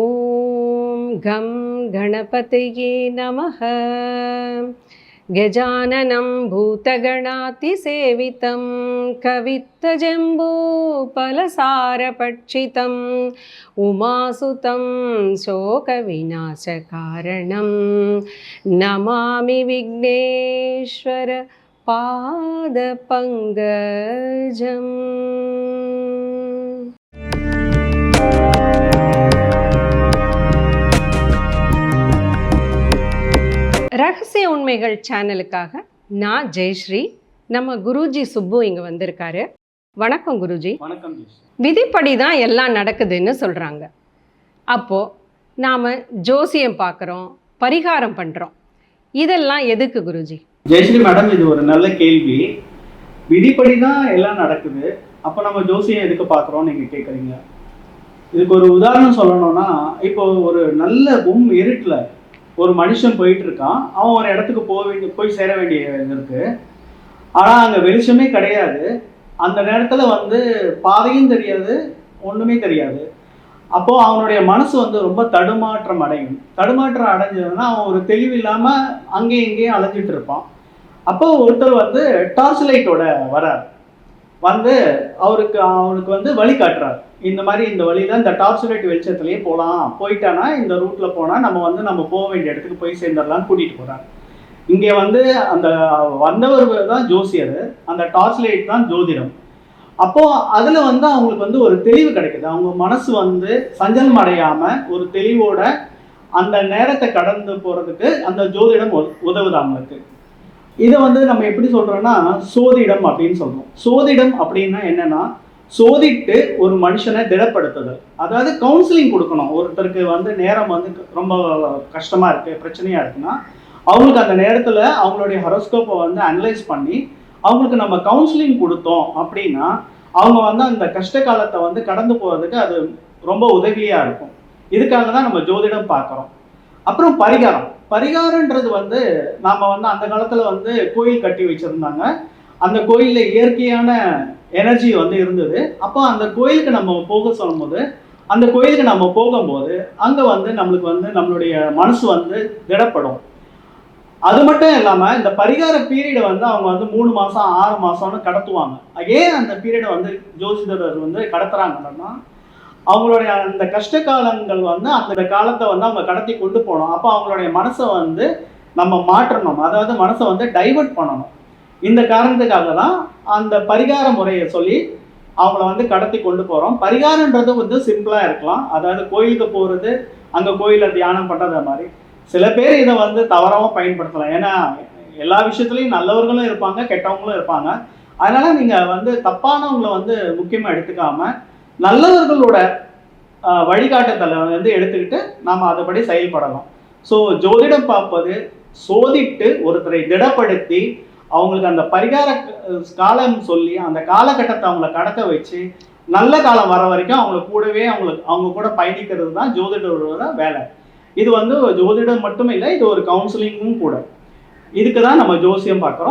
ஓம் come கணபதியே நமः. கஜானனம் பூதகணாதிசேவிதம் கவித்தஜம்பூபலசாரபட்சிதம் உமாசுதம் சோகவிநாசகாரணம் நமாமி விக்னேஸ்வர பாதபங்கஜம். ரகசிய உண்மைகள் சேனலுக்காக நான் ஜெயஸ்ரீ. நம்ம குருஜி சுப்பு இங்கே வந்திருக்காரு. வணக்கம் குருஜி. வணக்கம். விதிப்படி தான் எல்லாம் நடக்குதுன்னு சொல்கிறாங்க. அப்போது நாம் ஜோசியம் பார்க்குறோம், பரிகாரம் பண்ணுறோம், இதெல்லாம் எதுக்கு குருஜி? ஜெயஸ்ரீ மேடம், இது ஒரு நல்ல கேள்வி. விதிப்படி தான் எல்லாம் நடக்குது, அப்போ நம்ம ஜோசியம் எதுக்கு பார்க்குறோம் நீங்கள் கேட்குறீங்க. இதுக்கு ஒரு உதாரணம் சொல்லணும்னா, இப்போ ஒரு நல்ல இருட்டில் ஒரு மனுஷன் போயிட்டு இருக்கான். அவன் ஒரு இடத்துக்கு போய் சேர வேண்டிய இருக்கு. ஆனால் அங்கே வெளிச்சமே கிடையாது. அந்த நேரத்தில் பாதையும் தெரியாது, ஒன்றுமே தெரியாது. அப்போது அவனுடைய மனசு ரொம்ப தடுமாற்றம் அடையும். தடுமாற்றம் அடைஞ்சதுன்னா அவன் ஒரு தெளிவு இல்லாமல் அங்கேயும் இங்கேயும் அலைஞ்சிட்டு இருப்பான். அப்போ ஒருத்தர் டார்ச் லைட்டோட வரார். அவனுக்கு வழி காட்டுறார். இந்த மாதிரி இந்த வழியில இந்த டார்ச் லைட் வெளிச்சத்துலேயே போகலாம், போயிட்டானா இந்த ரூட்ல போனால் நம்ம போக வேண்டிய இடத்துக்கு போய் சேர்ந்துடலான்னு கூட்டிகிட்டு போகிறார். இங்கே அந்த வந்தவர் தான் ஜோசியர், அந்த டார்ச் லைட் தான் ஜோதிடம். அப்போது அதில் அவங்களுக்கு ஒரு தெளிவு கிடைக்குது. அவங்க மனசு சஞ்சலம் அடையாமல் ஒரு தெளிவோட அந்த நேரத்தை கடந்து போகிறதுக்கு அந்த ஜோதிடம் உதவுது அவங்களுக்கு. இதை நம்ம எப்படி சொல்கிறோன்னா சோதிடம் அப்படின்னு சொல்கிறோம். சோதிடம் அப்படின்னா என்னென்னா, சோதிட்டு ஒரு மனுஷனை திடப்படுத்துதல். அதாவது கவுன்சிலிங் கொடுக்கணும். ஒருத்தருக்கு நேரம் ரொம்ப கஷ்டமாக இருக்குது, பிரச்சனையாக இருக்குன்னா அவங்களுக்கு அந்த நேரத்தில் அவங்களுடைய ஹொரோஸ்கோப்பை அனலைஸ் பண்ணி அவங்களுக்கு நம்ம கவுன்சிலிங் கொடுத்தோம் அப்படின்னா அவங்க அந்த கஷ்ட காலத்தை கடந்து போகிறதுக்கு அது ரொம்ப உதவியாக இருக்கும். இதுக்காக தான் நம்ம ஜோதிடம் பார்க்குறோம். அப்புறம் பரிகாரன்றது நாம் அந்த காலத்தில் கோயில் கட்டி வச்சுருந்தாங்க. அந்த கோயிலில் இயற்கையான எனர்ஜி இருந்தது. அப்போ அந்த கோயிலுக்கு நம்ம போக சொல்லும்போது, அந்த கோயிலுக்கு நம்ம போகும்போது அங்கே நம்மளுக்கு நம்மளுடைய மனசு திடப்படும். அது மட்டும் இல்லாமல் இந்த பரிகார பீரியடை அவங்க 3 மாதம் 6 மாதம்னு கடத்துவாங்க. ஏன் அந்த பீரியடை ஜோதிடர் கடத்துறாங்கன்னா, அவங்களுடைய அந்த கஷ்ட காலங்கள் அந்த காலத்தை அவங்க கடத்தி கொண்டு போகணும். அப்போ அவங்களுடைய மனசை நம்ம மாற்றணும், அதாவது மனசை டைவர்ட் பண்ணணும். இந்த காரணத்துக்காக தான் அந்த பரிகார முறையை சொல்லி அவங்கள கடத்தி கொண்டு போகிறோம். பரிகாரன்றது சிம்பிளாக இருக்கலாம். அதாவது கோயிலுக்கு போகிறது, அங்கே கோயிலில் தியானம் பண்ணுறது மாதிரி. சில பேர் இதை தவறாமல் பயன்படுத்தலாம். ஏன்னா எல்லா விஷயத்துலையும் நல்லவர்களும் இருப்பாங்க, கெட்டவங்களும் இருப்பாங்க. அதனால் நீங்கள் தப்பானவங்களை முக்கியமாக எடுத்துக்காமல் நல்லவர்களோட வழிகாட்டுதலை எடுத்துக்கிட்டு நாம் அதைப்படி செயல்படலாம். ஸோ ஜோதிடம் பார்ப்பது சோதிட்டு ஒருத்தரை திடப்படுத்தி அவங்களுக்கு அந்த பரிகார காலம் சொல்லி அந்த காலகட்டத்தை அவங்கள கடத்த வச்சு நல்ல காலம் வர வரைக்கும் அவங்க கூட பயணிக்கிறது தான் ஜோதிடரோட வேலை. இது ஜோதிடம் மட்டும் இல்லை, இது ஒரு கவுன்சிலிங்கும் கூட. இதுக்கு தான் நம்ம ஜோசியம் பார்க்குறோம்.